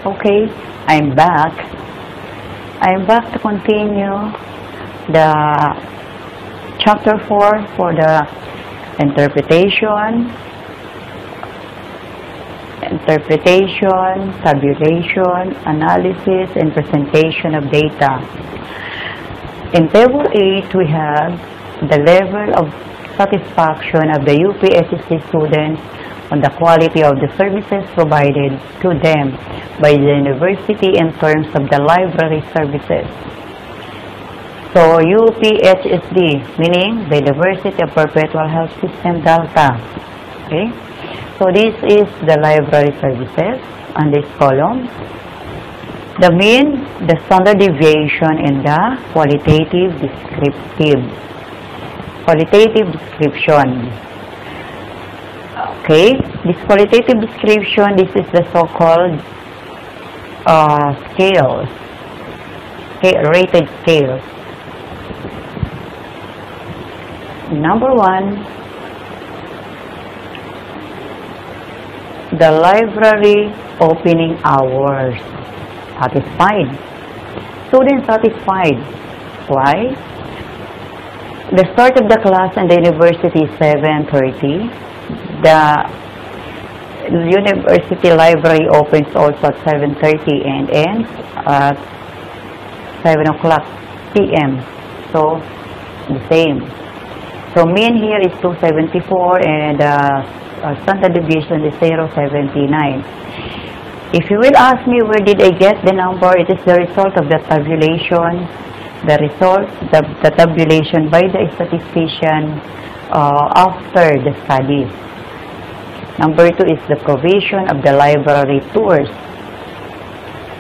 Okay, I'm back. I'm back to continue the chapter 4 for the interpretation, tabulation, analysis, and presentation of data. In Table 8, we have the level of satisfaction of the UPSC students on the quality of the services provided to them by the university in terms of the library services. So, UPHSD, meaning the University of Perpetual Health System Delta. Okay? So, this is the library services on this column. The mean, the standard deviation, and the qualitative description. Okay, this qualitative description, this is the so-called scales, rated scales. Number 1, the library opening hours. Satisfied. Students satisfied. Why? The start of the class in the university is 7:30. The university library opens also at 7:30 and ends at 7 o'clock p.m. So, the same. So, mean here is 274 and standard deviation is 0.79. If you will ask me where did I get the number, it is the result of the tabulation, the tabulation by the statistician after the studies. Number 2 is the provision of the library tours.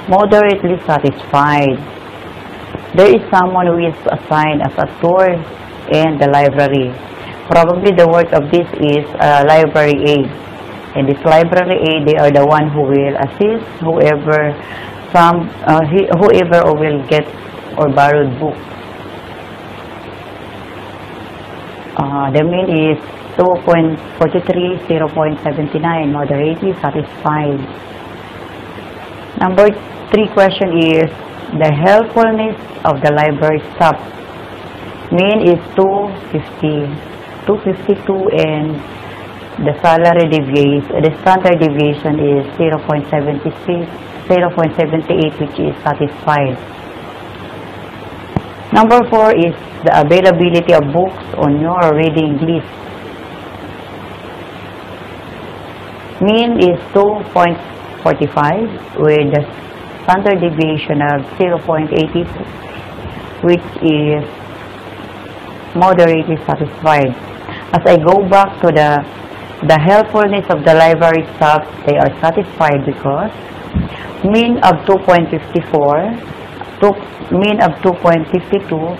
Moderately satisfied. There is someone who is assigned as a tour in the library. Probably the work of this is library aid. In this library aid, they are the one who will assist whoever will get or borrowed book. The mean is 2.43, 0.79, moderately satisfied. Number 3 question is the helpfulness of the library staff. Mean is 252 and the salary deviation, the standard deviation is 0.76, 0.78, which is satisfied. Number 4 is the availability of books on your reading list. Mean is 2.45 with the standard deviation of 0.80, which is moderately satisfied. As I go back to the helpfulness of the library staff, they are satisfied because mean of 2.54, mean of 2.52,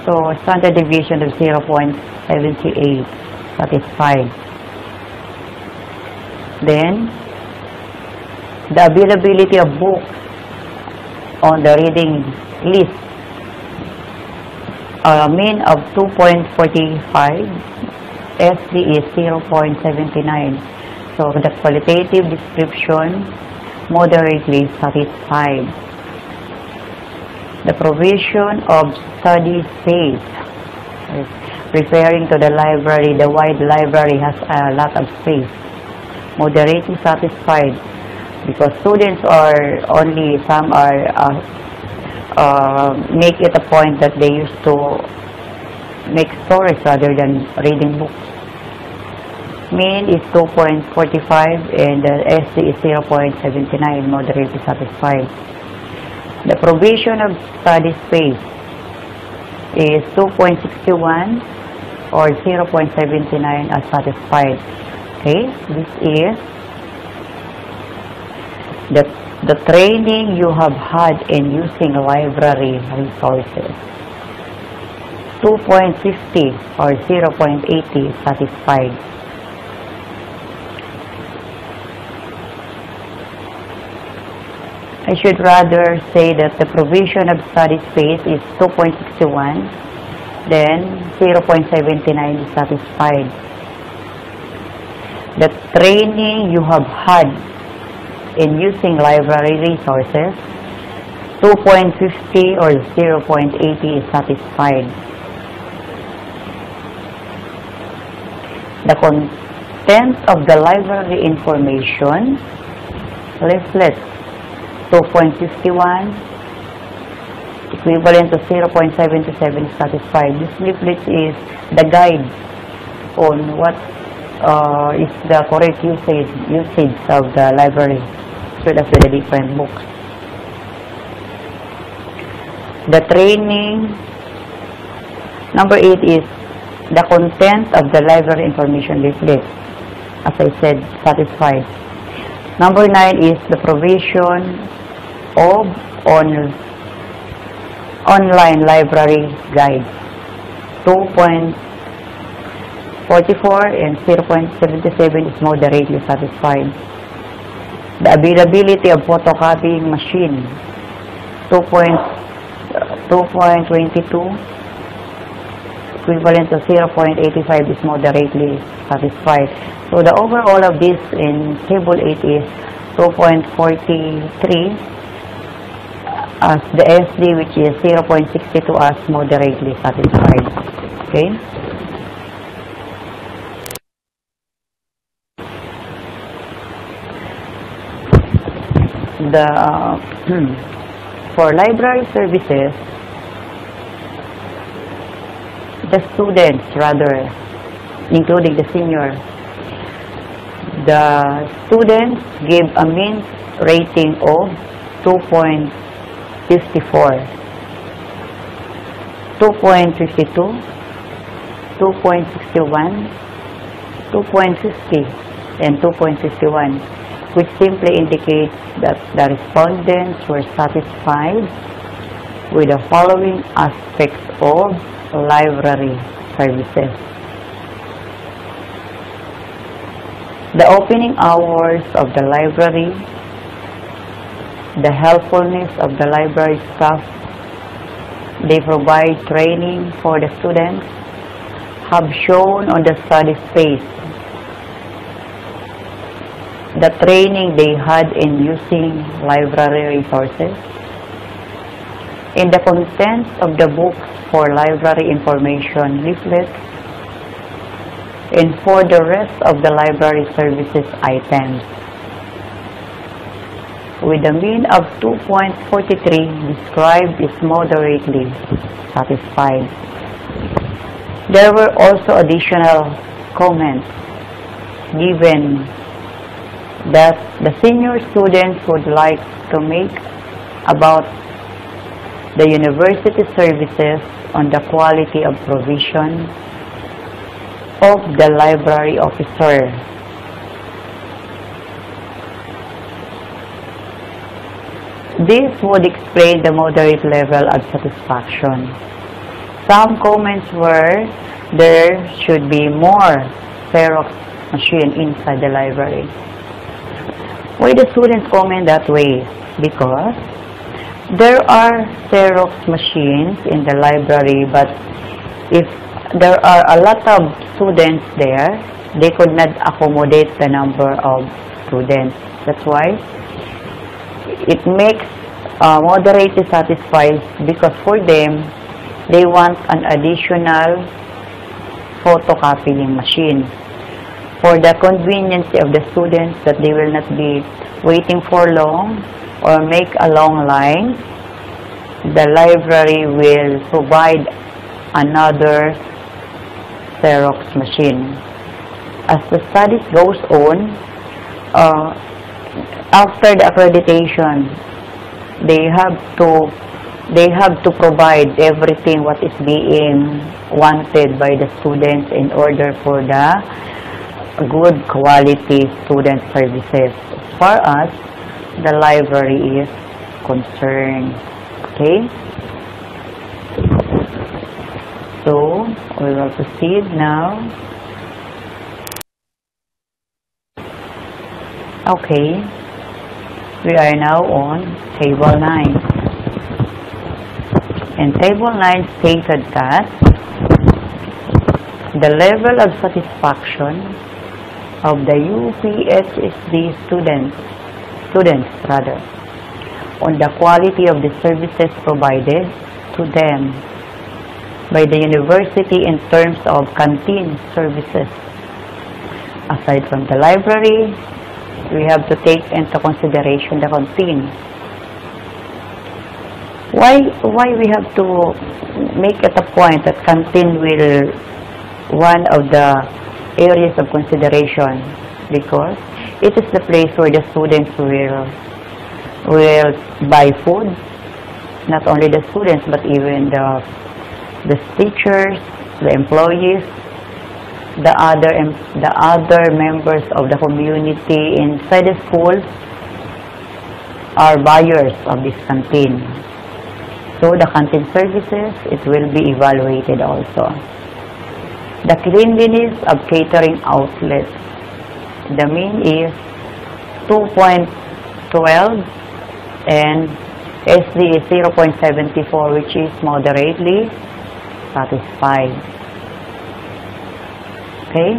so standard deviation of 0.78, satisfied. Then, the availability of books on the reading list, mean of 2.45, SD is 0.79. So, the qualitative description, moderately satisfied. The provision of study space, referring to the library, the wide library has a lot of space. Moderately satisfied because students are only, some are make it a point that they used to make stories rather than reading books. Mean is 2.45 and the SD is 0.79, moderately satisfied. The provision of study space is 2.61 or 0.79 as satisfied. Okay, this is the training you have had in using library resources. 2.50 or 0.80 satisfied. I should rather say that the provision of study space is 2.61, then 0.79 is satisfied. The training you have had in using library resources, 2.50 or 0.80 is satisfied. The content of the library information leaflet, 2.51, equivalent to 0.77 is satisfied. This leaflet is the guide on what is the correct usage of the library with the different books. The training, number 8 is the content of the library information leaflet. As I said, satisfied. Number 9 is the provision of online library guide, 2.44 and 0.77 is moderately satisfied. The availability of photocopying machine, 2.22, equivalent to 0.85 is moderately satisfied. So the overall of this in table 8 is 2.43 as the SD, which is 0.62 as moderately satisfied. Okay. For library services, the students, rather, including the senior, the students give a mean rating of 2.54, 2.52, 2.61, 2.50, and 2.51, which simply indicates that the respondents were satisfied with the following aspects of library services. The opening hours of the library, the helpfulness of the library staff, they provide training for the students, have shown on the study space. The training they had in using library resources, in the contents of the books for library information leaflet, and for the rest of the library services items. With a mean of 2.43, described is moderately satisfied. There were also additional comments given that the senior students would like to make about the university services on the quality of provision of the library officer. This would explain the moderate level of satisfaction. Some comments were there should be more Xerox machine inside the library. Why the students comment that way? Because there are Xerox machines in the library, but if there are a lot of students there, they could not accommodate the number of students. That's why it makes moderately satisfied, because for them, they want an additional photocopying machine. For the convenience of the students, that they will not be waiting for long or make a long line, the library will provide another Xerox machine. As the studies goes on, after the accreditation, they have to provide everything what is being wanted by the students in order for the good quality student services as far as the library is concerned. Okay, so we will proceed now. Okay, we are now on table 9, and table 9 stated that the level of satisfaction of the UPHSD students students rather, on the quality of the services provided to them by the university in terms of canteen services. Aside from the library, we have to take into consideration the canteen. Why we have to make it a point that canteen will one of the areas of consideration? Because it is the place where the students will buy food. Not only the students, but even the teachers, the employees, the other members of the community inside the school are buyers of this canteen. So the canteen services, it will be evaluated also. The cleanliness of catering outlets. The mean is 2.12 and SD is 0.74, which is moderately satisfied. Okay?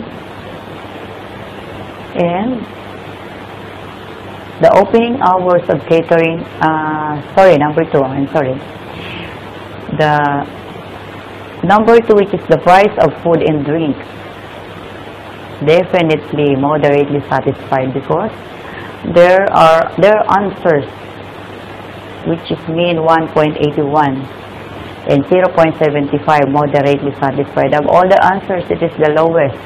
And the opening hours of catering, number 2, I'm sorry. The number 2, which is the price of food and drinks, definitely moderately satisfied, because there are answers which is mean 1.81 and 0.75 moderately satisfied. Of all the answers, it is the lowest.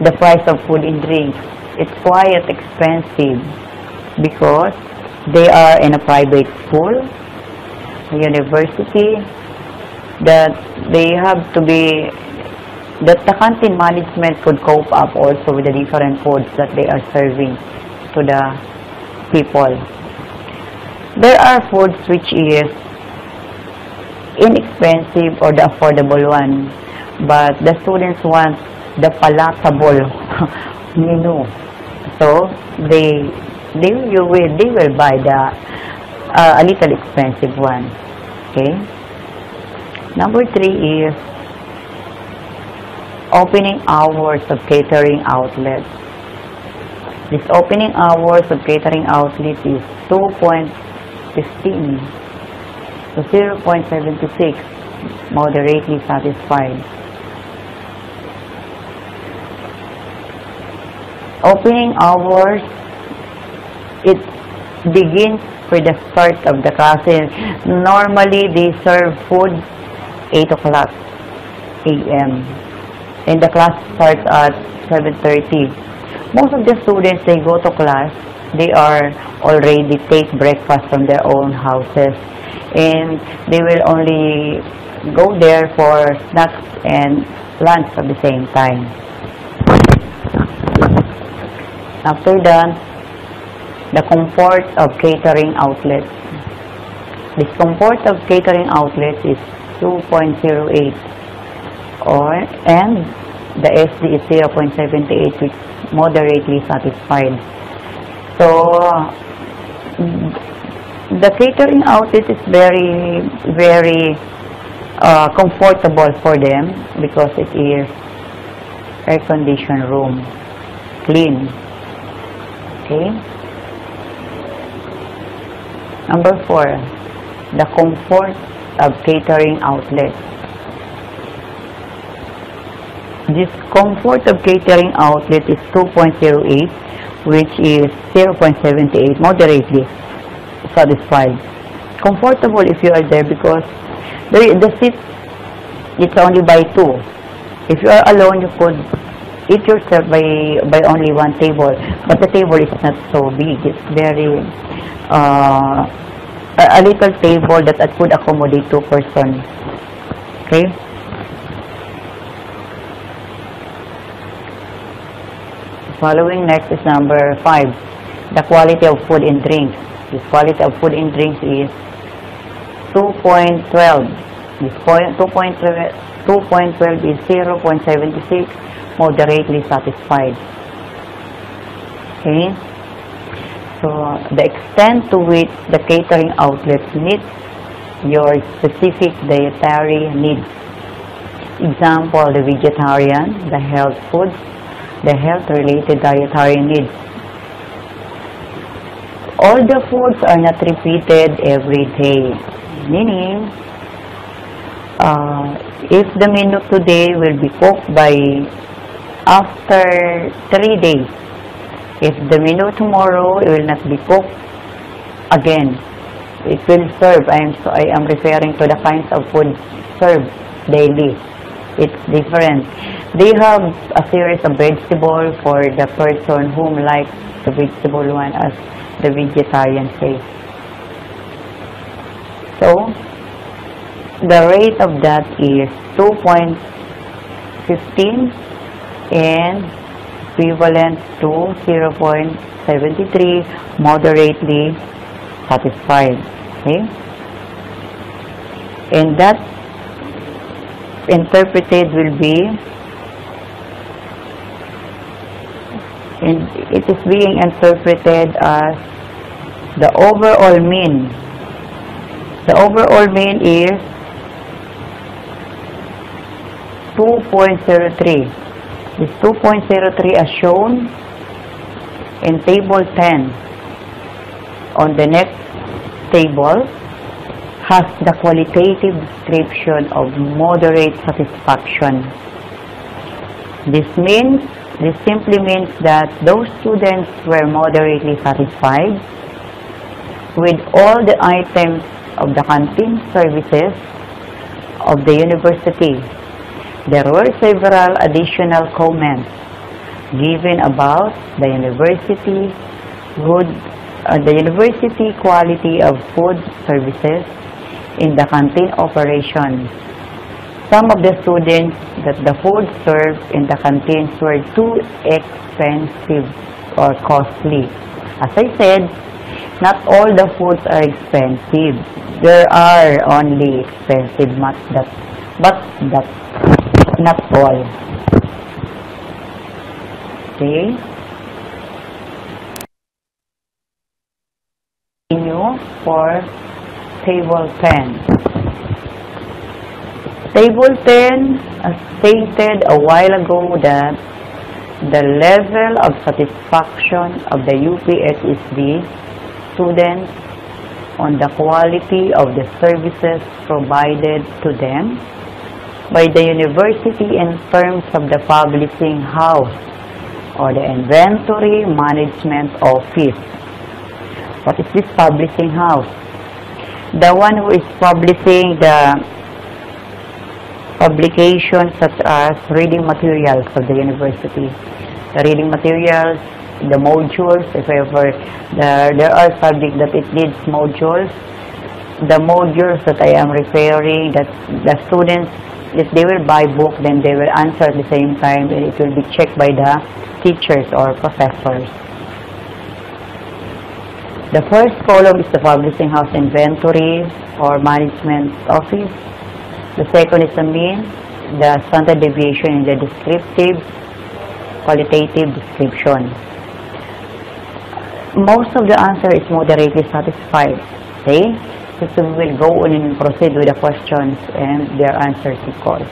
The price of food and drinks, it's quite expensive because they are in a private school, university, that they have to be, that the canteen management could cope up also with the different foods that they are serving to the people. There are foods which is inexpensive or the affordable one, but the students want the palatable menu, so they will buy the a little expensive one. Okay. Number 3 is opening hours of catering outlets. This opening hours of catering outlet is 2.15 to 0.76, moderately satisfied. Opening hours, it begins with the start of the classes. Normally, they serve food 8 o'clock a.m. and the class starts at 7:30. Most of the students, they go to class, they are already take breakfast from their own houses, and they will only go there for snacks and lunch at the same time. After that, the comfort of catering outlets. This comfort of catering outlets is 2.08, and the SD is 0.78, which is moderately satisfied. So the catering outlet is very comfortable for them, because it is air-conditioned room, clean. Okay. Number 4, the comfort of catering outlets. This comfort of catering outlet is 2.08, which is 0.78, moderately satisfied. Comfortable if you are there, because the seat, it's only by 2. If you are alone, you could eat yourself by only one table, but the table is not so big. It's very a little table that could accommodate 2 persons. Okay. Following next is number 5, the quality of food and drinks. The quality of food and drinks is 2.12. This 2.12 is 0.76, moderately satisfied. Okay. So the extent to which the catering outlets meet your specific dietary needs. Example, the vegetarian, the health foods, the health-related dietary needs. all the foods are not repeated every day. Meaning, if the menu today will be cooked by after 3 days, if the menu tomorrow it will not be cooked again, it will serve. I am referring to the kinds of food served daily. It's different. They have a series of vegetable for the person whom likes the vegetable one, as the vegetarian says. So, the rate of that is 2.15 and equivalent to 0.73, moderately satisfied. Okay? And that interpreted will be, and it is being interpreted as the overall mean. The overall mean is 2.03. This 2.03 as shown in table 10. On the next table has the qualitative description of moderate satisfaction. This simply means that those students were moderately satisfied with all the items of the canteen services of the university. There were several additional comments given about the university quality of food services in the canteen operation. Some of the students that the food served in the canteens were too expensive or costly. As I said, not all the foods are expensive. There are only expensive, but not all. Okay. Continue for table 10. Table 10 stated a while ago that the level of satisfaction of the UPSSD students on the quality of the services provided to them by the university in terms of the publishing house or the inventory management office. What is this publishing house? The one who is publishing the publications such as reading materials of the university. The reading materials, the modules, if ever there are subjects that it needs modules. The modules that I am referring, that the students, if they will buy book, then they will answer at the same time, and it will be checked by the teachers or professors. The first column is the publishing house inventory or management office. The second is the mean, the standard deviation in the descriptive, qualitative description. Most of the answer is moderately satisfied. Okay? So we will go on and proceed with the questions and their answers, of course.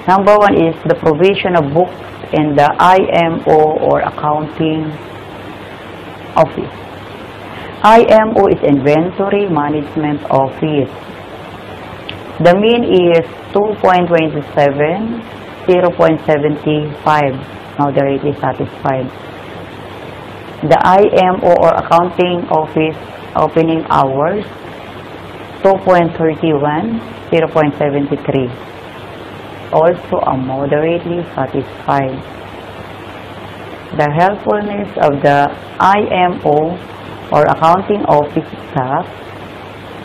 Number one is the provision of books in the IMO or accounting office. IMO is inventory management office. The mean is 2.27, 0.75, moderately satisfied. The IMO or accounting office opening hours 2.31, 0.73. Also a moderately satisfied. The helpfulness of the IMO or accounting office staff.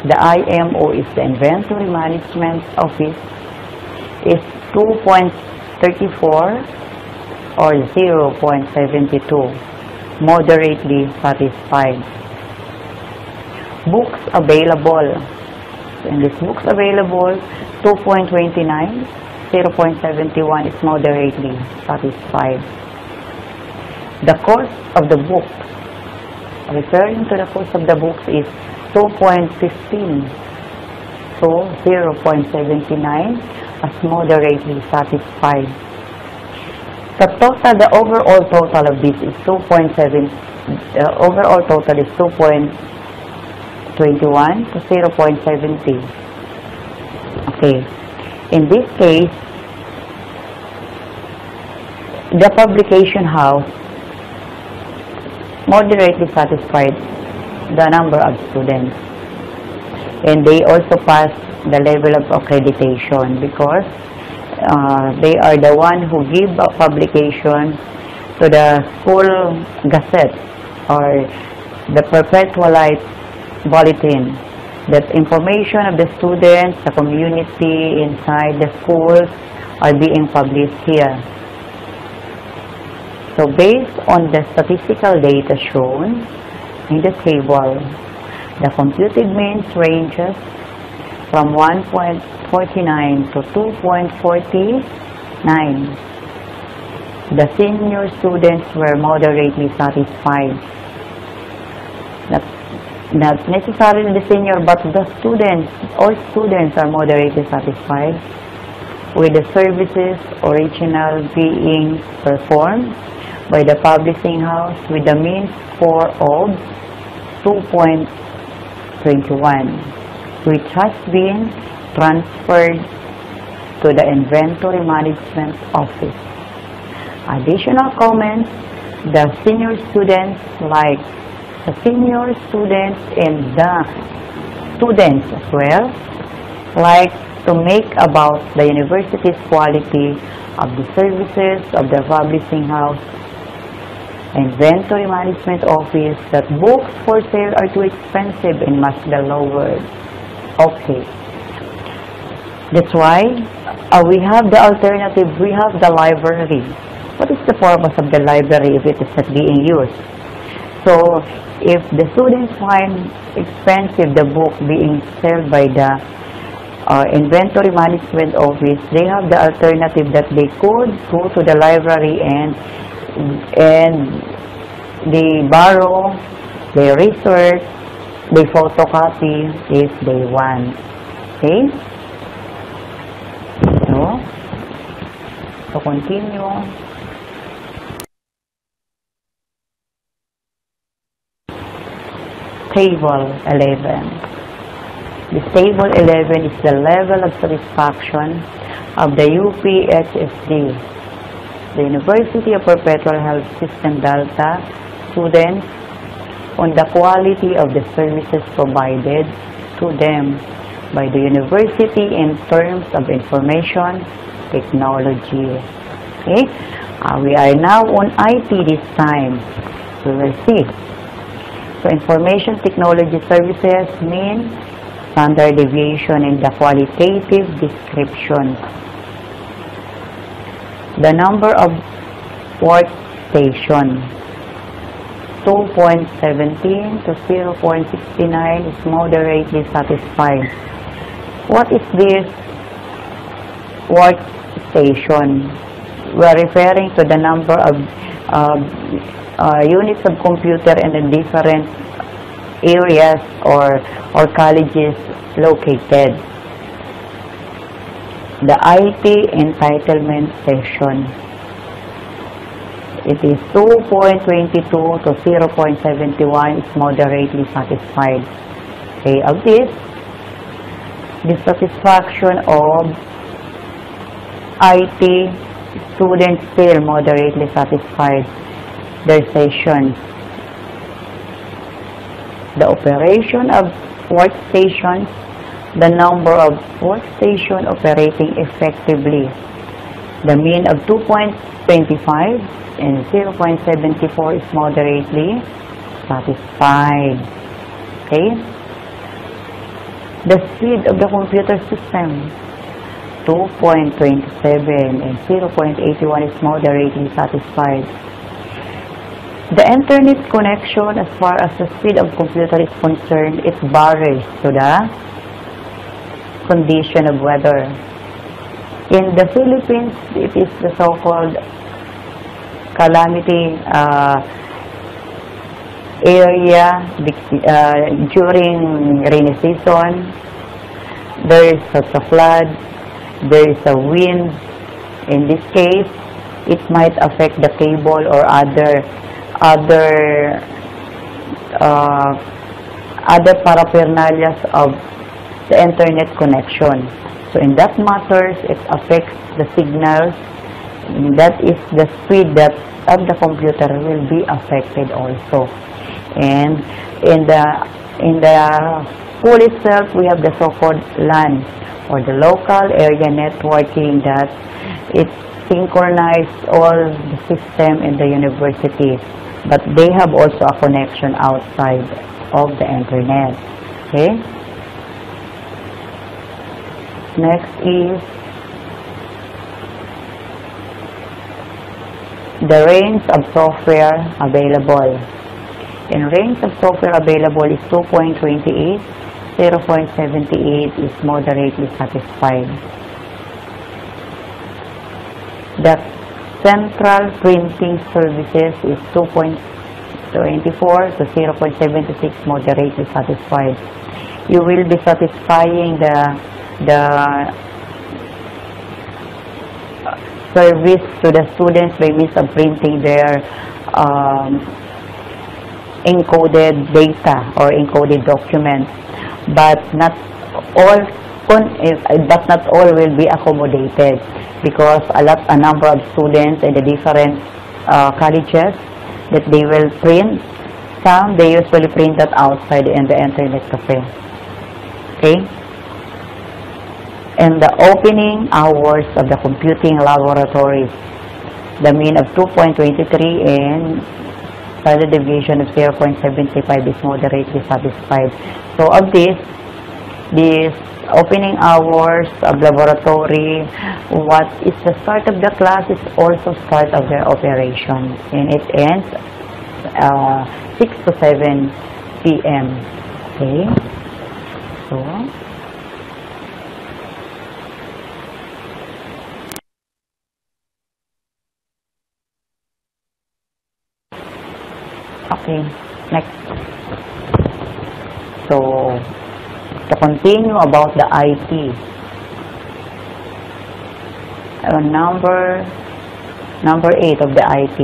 The IMO is the inventory management office, is 2.34 or 0.72, moderately satisfied. Books available. In this books available, 2.29, 0.71 is moderately satisfied. The cost of the books, referring to the cost of the books, is 2.15, so 0.79 as moderately satisfied. the overall total of this is 2.7, overall total is 2.21 to 0.70. Okay. In this case, the publication house moderately satisfied the number of students, and they also pass the level of accreditation because they are the one who give a publication to the school gazette or the perpetual bulletin, that information of the students, the community inside the schools are being published here. So based on the statistical data shown in the table, the computed means ranges from 1.49 to 2.49. The senior students were moderately satisfied. Not necessarily the senior, but the students, all students are moderately satisfied with the services original being performed by the publishing house with the mean score of 2.21, which has been transferred to the Inventory Management Office. Additional comments: the senior students and the students as well like to make about the university's quality of the services of the publishing house, Inventory Management Office, that books for sale are too expensive and must be lowered. Okay. That's why we have the alternative. We have the library. What is the purpose of the library if it is not being used? So, if the students find expensive the book being sold by the Inventory Management Office, they have the alternative that they could go to the library and they borrow, they research, they photocopy if they want. Okay? So, to continue. Table 11. This table 11 is the level of satisfaction of the UPHSD, the University of Perpetual Health System Delta students, on the quality of the services provided to them by the university in terms of information technology. Okay? We are now on IT this time. We will see. So, information technology services mean standard deviation in the qualitative description. The number of workstation, 2.17 to 0.69 is moderately satisfied. What is this workstation? We are referring to the number of units of computer in the different areas or colleges located. The IT entitlement session, it is 2.22 to 0.71 is moderately satisfied. Okay, of this, the satisfaction of IT students still moderately satisfied their sessions. The operation of workstations, the number of workstations operating effectively, the mean of 2.25 and 0.74 is moderately satisfied. Okay? The speed of the computer system, 2.27 and 0.81 is moderately satisfied. The internet connection, as far as the speed of computer is concerned, it varies to the condition of weather. In the Philippines, it is the so-called calamity area during rainy season. There is a flood, there is a wind. In this case, it might affect the cable or other paraphernalias of the internet connection. So in that matters, it affects the signals. That is the speed that of the computer will be affected also. And in the pool itself, we have the so-called LAN, or the local area networking, that it synchronizes all the system in the university, but they have also a connection outside of the internet. Okay. Next is the range of software available. In range of software available is 2.28, 0.78 is moderately satisfied. The central printing services is 2.24 to 0.76 moderately satisfied. You will be satisfying the service to the students by means of printing their encoded data or encoded documents, but not all will be accommodated, because a number of students in the different colleges that they will print. Some they usually print that outside in the internet cafe. Okay. And the opening hours of the computing laboratories, the mean of 2.23 and standard deviation of 0.75 is moderately satisfied. So of this opening hours of laboratory, what is the start of the class is also start of their operation, and it ends 6 to 7 p.m. Okay. So okay, next. So, to continue about the IT, number 8 of the IT,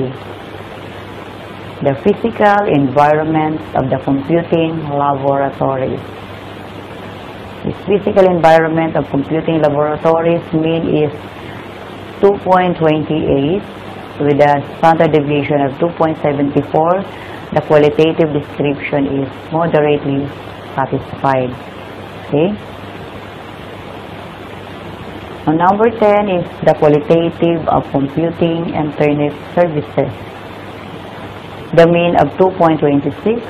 the physical environment of the computing laboratories. This physical environment of computing laboratories mean is 2.28 with a standard deviation of 2.74. The qualitative description is moderately satisfied. Okay. Now, number 10 is the qualitative of computing internet services. The mean of 2.26,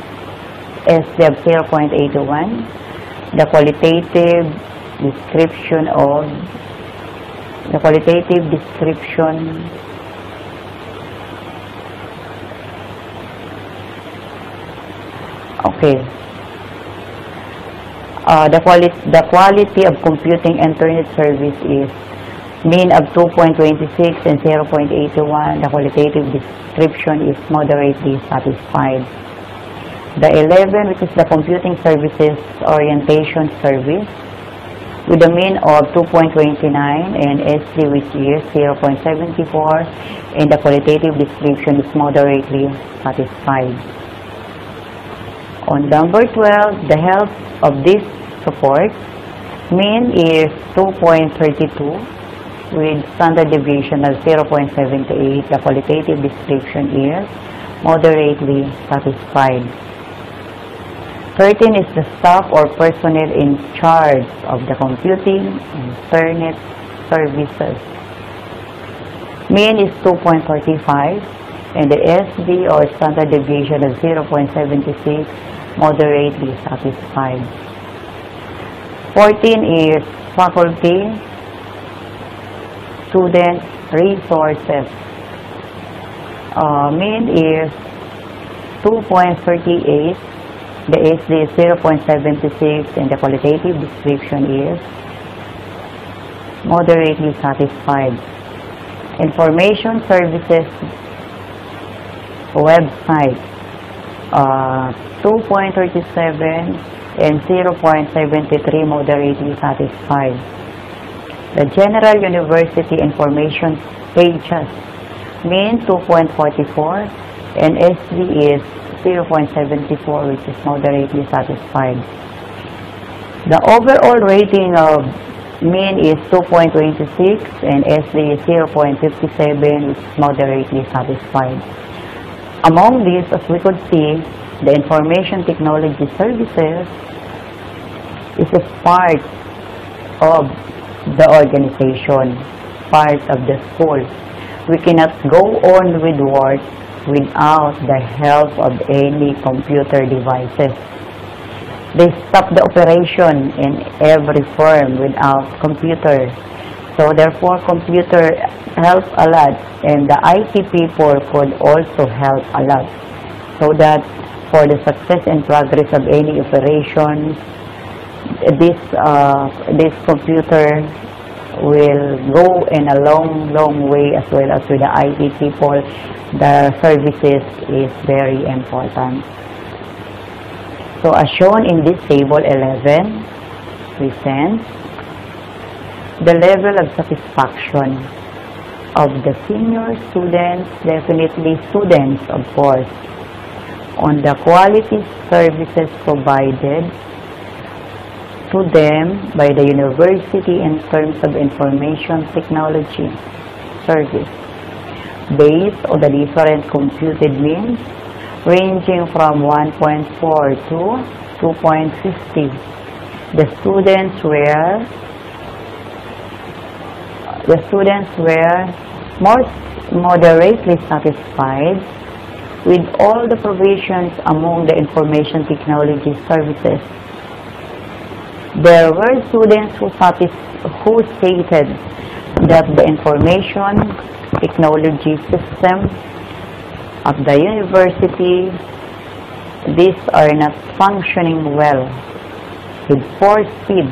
SD of 0.81. The qualitative description okay. The quality of computing internet service is mean of 2.26 and 0.81. The qualitative description is moderately satisfied. The 11, which is the computing services orientation service, with a mean of 2.29 and SD, which is 0.74, and the qualitative description is moderately satisfied. On number 12, the health of this support, mean is 2.32 with standard deviation of 0.78. The qualitative description is moderately satisfied. 13 is the staff or personnel in charge of the computing internet services. Mean is 2.45 and the SD or standard deviation of 0.76, moderately satisfied. 14 is faculty student resources. Mean is 2.38, the SD is 0.76, and the qualitative description is moderately satisfied. Information services website, 2.37 and 0.73, moderately satisfied. The General University Information pages, mean 2.44, and SV is 0.74, which is moderately satisfied. The overall rating of mean is 2.26 and SV is 0.57, which is moderately satisfied. Among these, as we could see, the information technology services is a part of the organization, part of the school. We cannot go on with work without the help of any computer devices. They stop the operation in every firm without computer. So therefore, computer helps a lot, and the IT people could also help a lot, so that for the success and progress of any operations, this computer will go in a long way, as well as with the IT people. The services is very important. So as shown in this table 11, presents the level of satisfaction of the senior students, definitely students of course, on the quality services provided to them by the university in terms of information technology service, based on the different computed means ranging from 1.4 to 2.50. The students were moderately satisfied with all the provisions among the information technology services. There were students who stated that the information technology system of the university, these are not functioning well, with poor speed,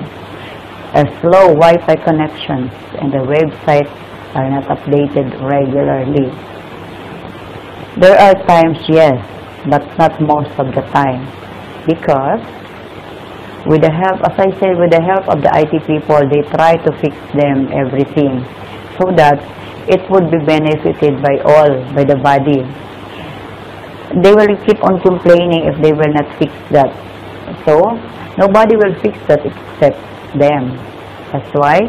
slow Wi-Fi connections, and the websites are not updated regularly. There are times, yes, but not most of the time, because with the help, as I said, with the help of the IT people, they try to fix them everything, so that it would be benefited by all, by the body. They will keep on complaining if they will not fix that. So, nobody will fix that except them. That's why,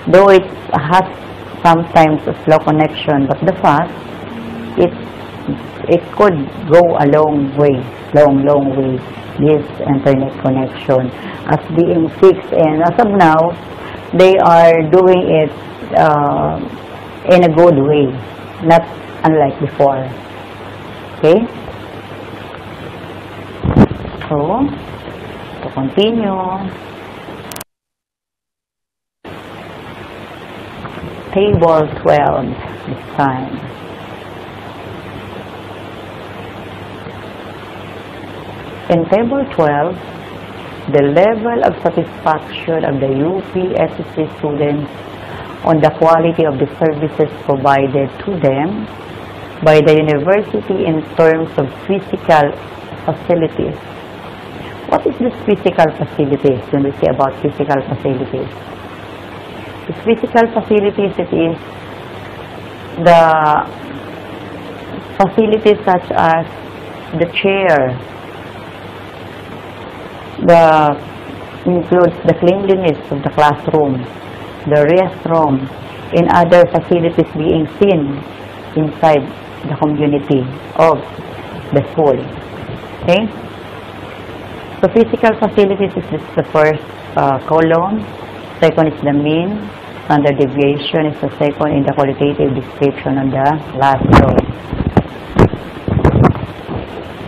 though it has sometimes a slow connection, but the fact, it could go a long way, this internet connection as being fixed. And as of now, they are doing it in a good way, not unlike before. Okay? So, to continue, table 12 this time. In table 12, the level of satisfaction of the UPSC students on the quality of the services provided to them by the university in terms of physical facilities. What is this physical facilities? When we say about physical facilities, this physical facilities, it is the facilities such as the chair, includes the cleanliness of the classroom, the restroom, and other facilities being seen inside the community of the school. Okay? So physical facilities is the first column. Second is the mean. Standard deviation is the second in the qualitative description on the last row.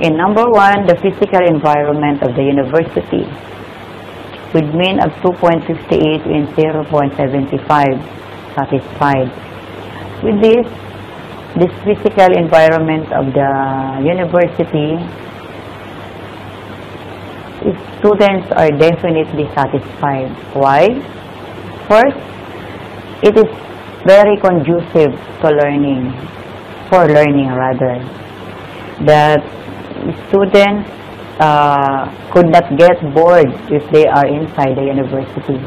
In number 1, the physical environment of the university, with mean of 2.58 and 0.75 satisfied. With this physical environment of the university, students are definitely satisfied. Why? First, it is very conducive to learning, that students could not get bored if they are inside the university.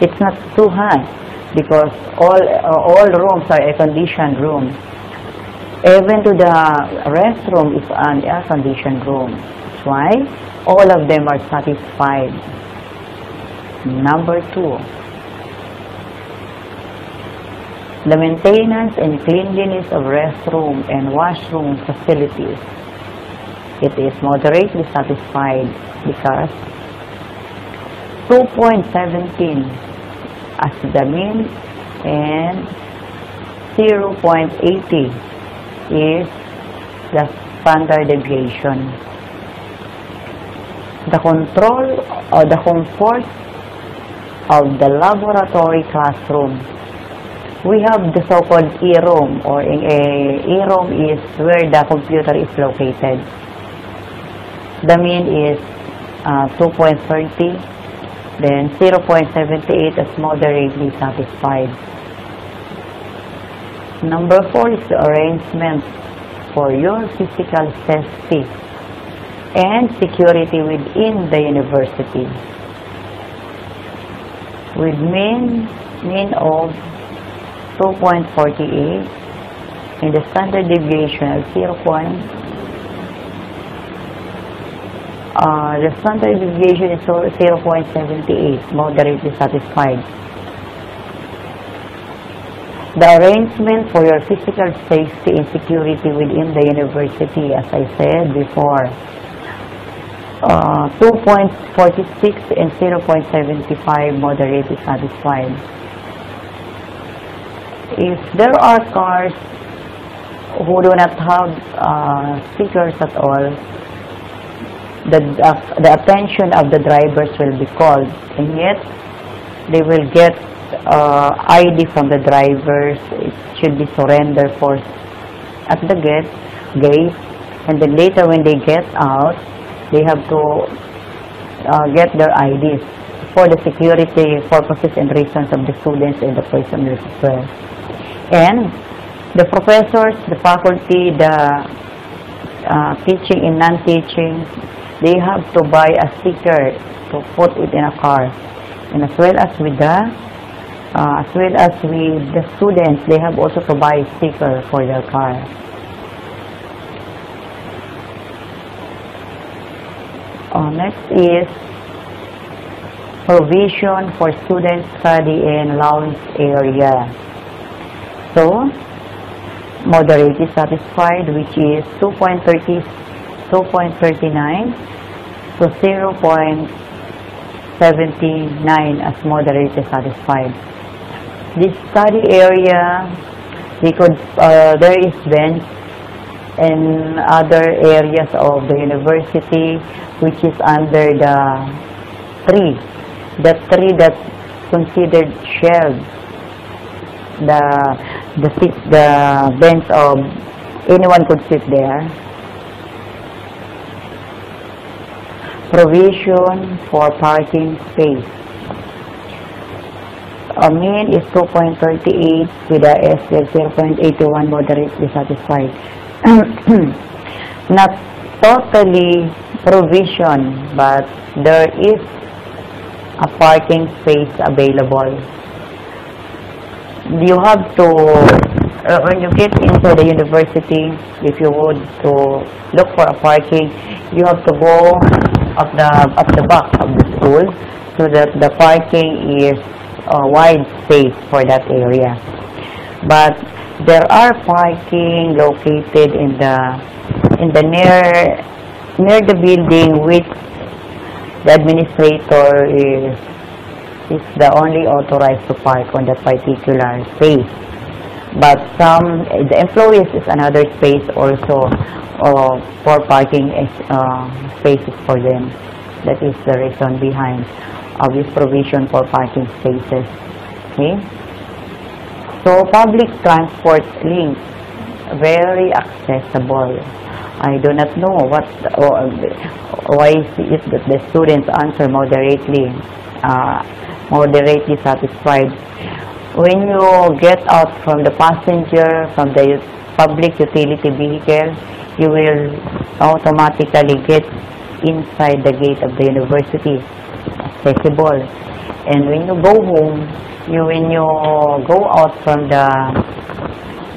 It's not too hot. because all rooms are air-conditioned rooms. Even to the restroom is an air-conditioned room. That's why all of them are satisfied. Number 2, the maintenance and cleanliness of restroom and washroom facilities. It is moderately satisfied because 2.17 as the mean and 0.80 is the standard deviation. The control or the comfort of the laboratory classroom. We have the so-called E-room, or E-room is where the computer is located. The mean is 2.30, then 0.78 is moderately satisfied. Number 4 is the arrangement for your physical safety and security within the university. With mean of 2.48 and the standard deviation of 0. The standard deviation is 0.78, moderately satisfied. The arrangement for your physical safety and security within the university, as I said before, 2.46 and 0.75, moderately satisfied. If there are cars who do not have speakers at all, the attention of the drivers will be called, and yet they will get ID from the drivers. It should be surrendered first at the gate, and then later when they get out, they have to get their IDs for the security purposes and reasons of the students and the personnel as well. And the professors, the faculty, the teaching and non-teaching, they have to buy a sticker to put it in a car, and as well as with the students, they have also to buy a sticker for their car. Next is provision for student study and lounge area. So, moderately satisfied, which is 2.39 to 0.79 as moderately satisfied. This study area, there is bench and other areas of the university which is under the tree that's considered shelved. The bench of anyone could sit there. Provision for parking space. Mean is 2.38 with a SL 0.81, moderately satisfied. Not totally provision, but there is a parking space available. You have to, when you get into the university, if you would to look for a parking, you have to go up the back of the school, so that the parking is wide space for that area. But there are parking located in the near the building which the administrator is the only authorized to park on that particular space. But the employees is another space also for parking spaces for them. That is the reason behind of this provision for parking spaces. Okay. So public transport links, very accessible. I do not know why is it that the students answer moderately satisfied. When you get out from the passenger, from the public utility vehicle, you will automatically get inside the gate of the university, accessible. And when you go home, when you go out from the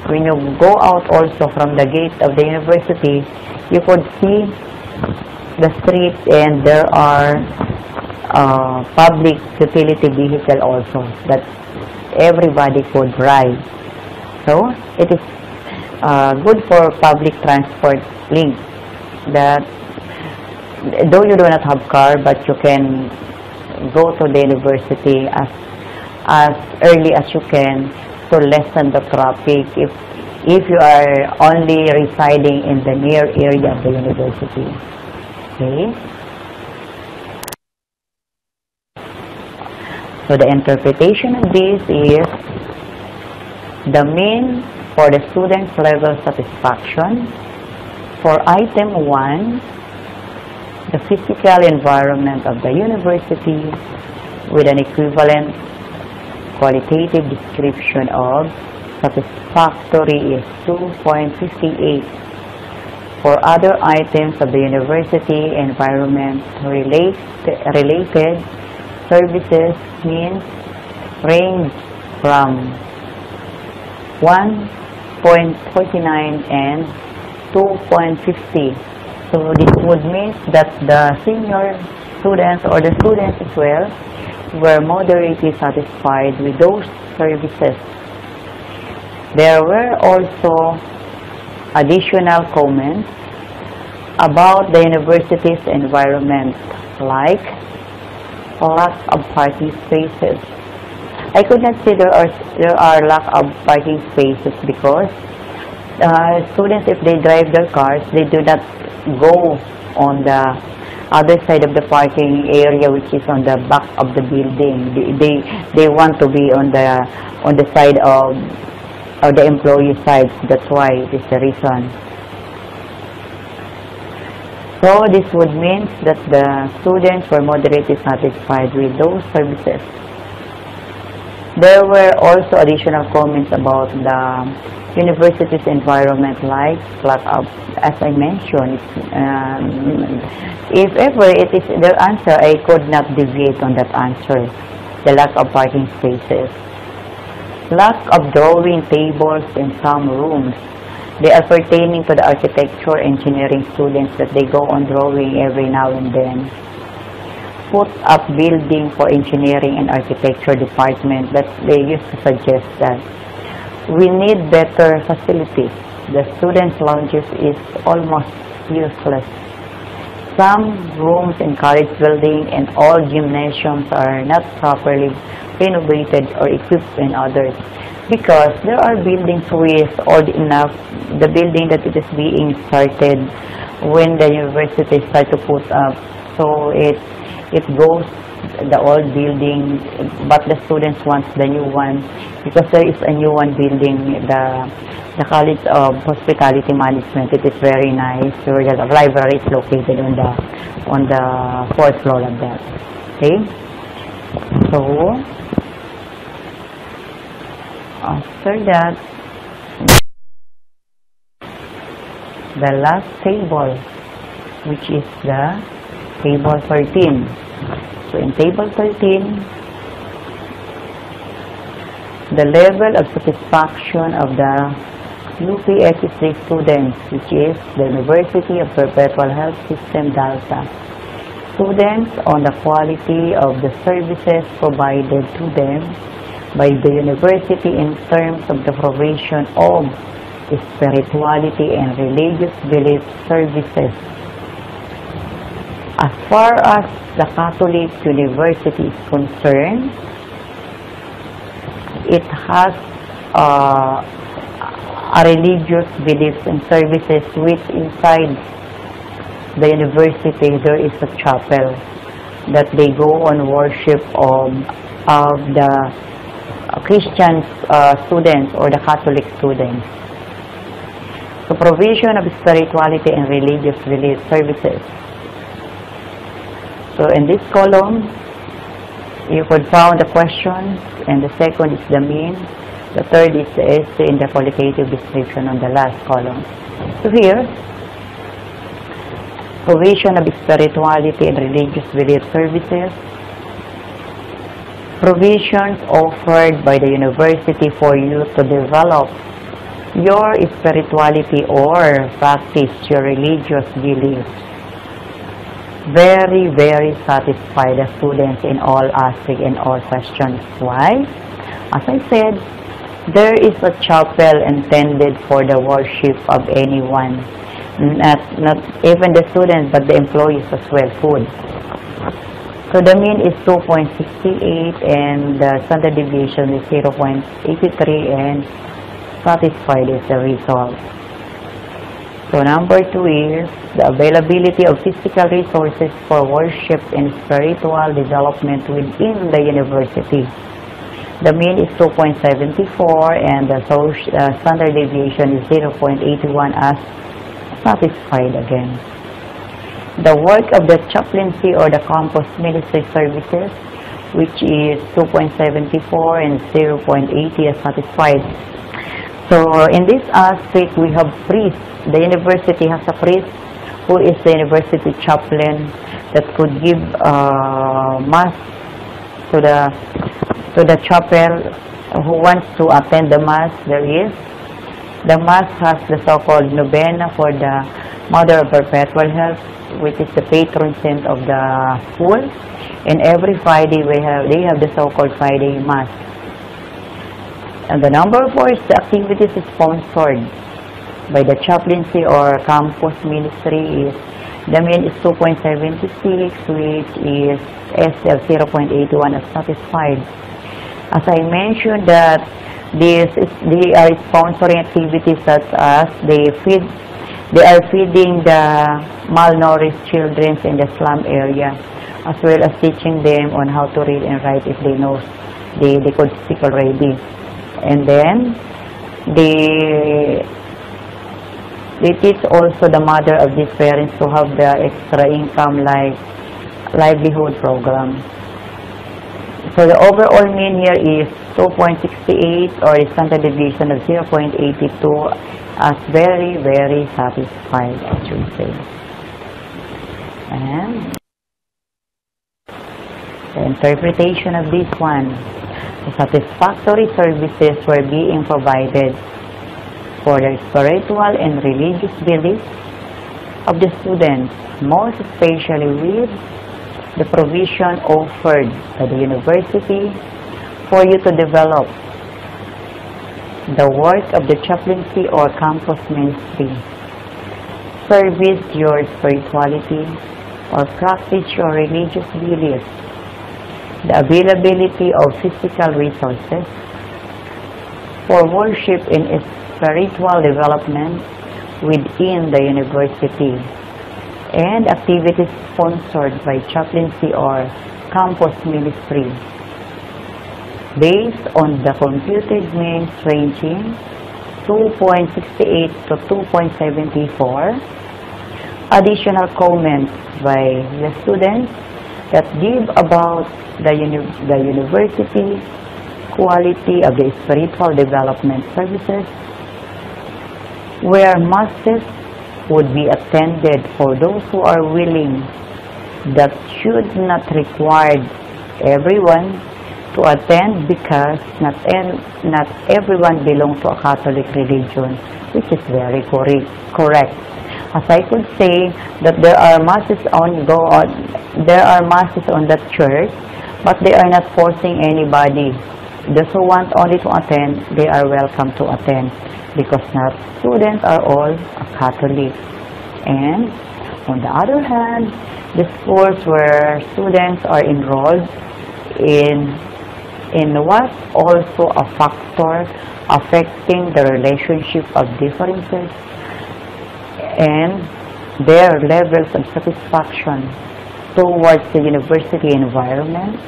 also from the gate of the university, you could see the streets, and there are public utility vehicle also that everybody could ride. So it is good for public transport link, that though you do not have car, but you can go to the university as early as you can to lessen the traffic if you are only residing in the near area of the university. Okay. So the interpretation of this is the mean for the student's level satisfaction. For item 1, the physical environment of the university with an equivalent qualitative description of satisfactory is 2.58. For other items of the university environment, related services means range from 1.49 and 2.50. So this would mean that the senior students or the students as well were moderately satisfied with those services. There were also additional comments about the university's environment, like lack of parking spaces. I could not say there are lack of parking spaces because students, if they drive their cars, they do not go on the other side of the parking area, which is on the back of the building. They want to be on the side of the employee side. That's why it is the reason. So this would mean that the students were moderately satisfied with those services. There were also additional comments about the university's environment, like lack of, as I mentioned, if ever it is their answer, I could not deviate on that answer. The lack of parking spaces, lack of drawing tables in some rooms. They are pertaining to the architecture engineering students that they go on drawing every now and then. Put up building for engineering and architecture department, that they used to suggest that we need better facilities. The students' lounges is almost useless. Some rooms in college building and all gymnasiums are not properly renovated or equipped in others, because there are buildings with old enough, the building that it is being started when the university start to put up, so it goes the old building, but the students want the new one, because there is a new one building, the College of Hospitality Management. It is very nice, where the library is located on the 4th floor of that. Okay, so after that, the last table, which is the table 13. So in table 13, the level of satisfaction of the UPSC students, which is the University of Perpetual Health System Delta. Students on the quality of the services provided to them by the university in terms of the provision of spirituality and religious belief services. As far as the Catholic University is concerned, it has a religious beliefs and services, which inside the university there is a chapel that they go on worship of the Christian students or the Catholic students. So provision of spirituality and religious belief services. So in this column, you could found the questions, and the second is the mean, the third is the essay, in the qualitative description on the last column. So here, provision of spirituality and religious belief services. provisions offered by the university for you to develop your spirituality or practice your religious beliefs. Very, very satisfied the students in all aspects and all questions. Why? As I said, there is a chapel intended for the worship of anyone, not even the students, but the employees as well, food. So the mean is 2.68 and the standard deviation is 0.83, and satisfied is the result. So number 2 is the availability of physical resources for worship and spiritual development within the university. The mean is 2.74 and the standard deviation is 0.81 as satisfied again. The work of the chaplaincy or the campus ministry services, which is 2.74 and 0.80 as satisfied. So in this aspect, we have priests. The university has a priest who is the university chaplain that could give mass to the chapel who wants to attend the mass. There is the mass has the so-called novena for the Mother of Perpetual Help, which is the patron saint of the school, and every Friday they have the so-called Friday mass. And the number 4 is the activities sponsored by the chaplaincy or campus ministry. The mean is 2.76, which is SL 0.81 as satisfied. As I mentioned that they are sponsoring activities such as they are feeding the malnourished children in the slum area, as well as teaching them on how to read and write if they know they could speak already. And then they teach also the mother of these parents to have the extra income like livelihood program. So the overall mean here is 2.68 or a standard deviation of 0.82 as very, very satisfied, I should say. And the interpretation of this one. The satisfactory services were being provided for the spiritual and religious beliefs of the students, most especially with the provision offered by the university for you to develop the work of the chaplaincy or campus ministry, service your spirituality, or practice your religious beliefs, the availability of physical resources for worship and spiritual development within the university, and activities sponsored by chaplaincy or campus ministry, based on the computed means ranging 2.68 to 2.74. Additional comments by the students that give about the university quality of the spiritual development services, where masses would be attended for those who are willing, that should not require everyone to attend, because not everyone belongs to a Catholic religion, which is very correct. As I could say that there are masses on that church, but they are not forcing anybody. Those who want only to attend, they are welcome to attend, because not students are all Catholic. And on the other hand, the schools where students are enrolled in what also a factor affecting the relationship of differences and their levels of satisfaction towards the university environment,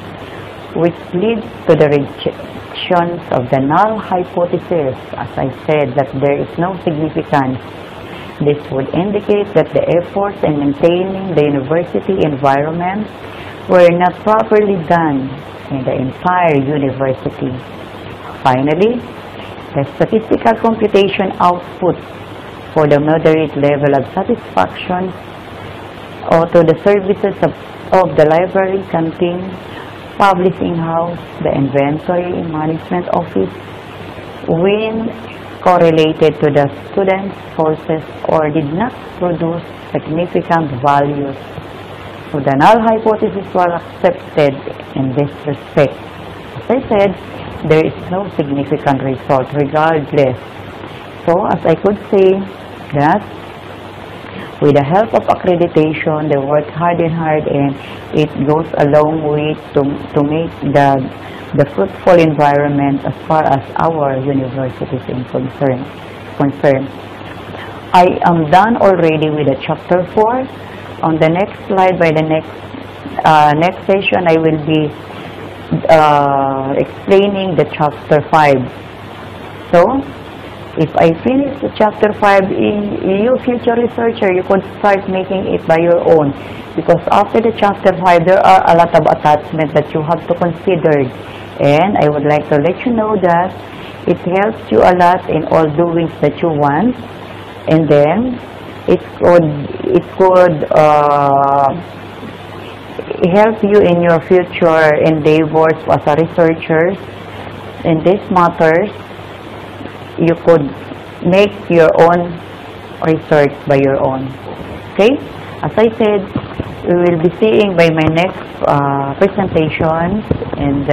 which leads to the rejections of the null hypothesis. As I said, that there is no significance. This would indicate that the efforts in maintaining the university environment were not properly done in the entire university. Finally, the statistical computation output for the moderate level of satisfaction or to the services of the library, canteen, publishing house, the inventory management office, when correlated to the student's courses or did not produce significant values. So the null hypothesis was accepted in this respect. As I said, there is no significant result regardless. So as I could say that with the help of accreditation, they work hard and it goes a long way to make the fruitful environment as far as our university is concerned. I am done already with the chapter 4. On the next slide, by the next session, I will be explaining the chapter 5. So, if I finish the chapter 5, you future researcher, you could start making it by your own. Because after the chapter 5, there are a lot of attachments that you have to consider. And I would like to let you know that it helps you a lot in all doings that you want. And then, it could help you in your future endeavors as a researcher. In these matters, you could make your own research by your own. Okay? As I said, we will be seeing by my next presentation and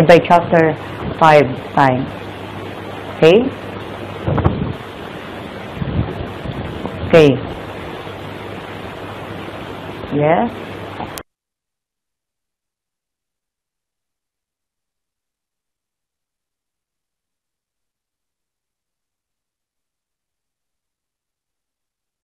by chapter 5 time. Okay? Okay. Yes.